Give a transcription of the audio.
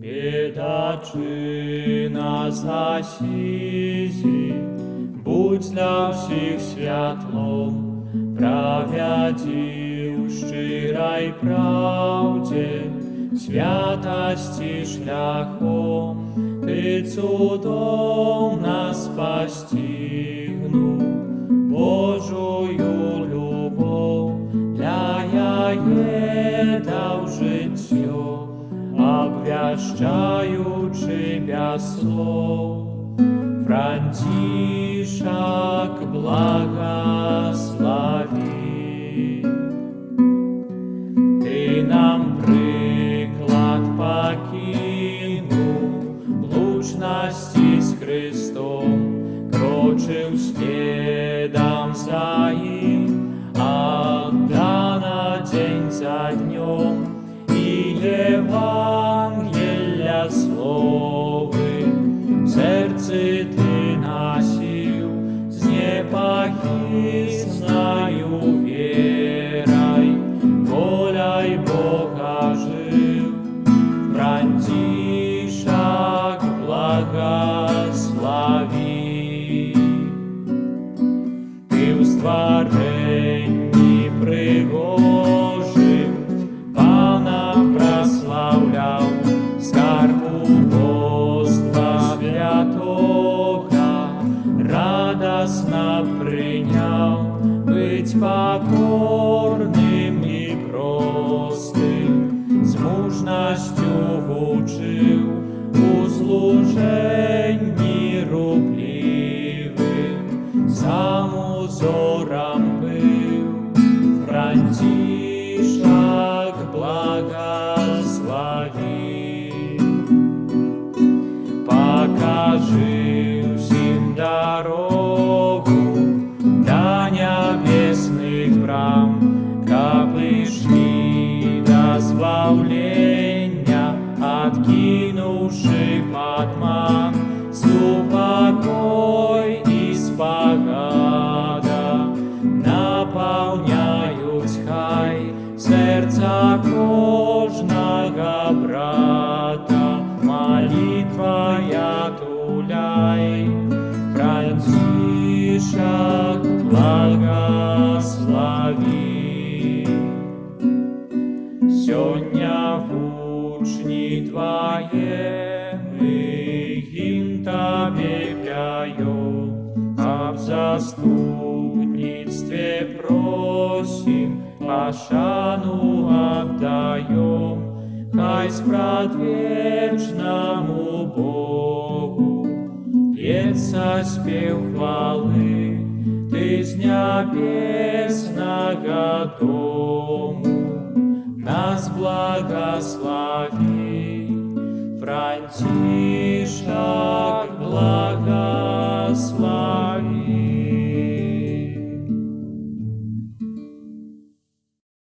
Biedaczyna zasizi, budź dla всіх światłom, prawiadził szczerej prawdzie, świataści szlachom, Ty cudom nas постигну, Божою любов, для яе дав життя, обвящаючи без слов. Францишек благослови. Ты нам приклад покинул, лучности с Христом, крочил следом за им, отдано день за днем, и Евангелия словы в сердце ты носил с непохитною верой, волей Бога жил. Францишек благослови. Ты в створении пригожим Пана прославлял, скарбу Божества святого радостно принял, быть покорным и простым, с мужностью учил у служении рубливым, сам узором был. Францишек благослови. Покажи всем дорогу до небесных брам, кабы шли дозволения, откинувши подман, покой и спогада наполняют хай сердца кожного брата. Молитва я туляй, Францишек благослови. Сёння в учни твоем мы гимн Тебе пяем, об заступництве просим, пошану отдаем, хай спрадвечному Богу льется спев хвалы. Ты с небесного дому нас благослови. Францишек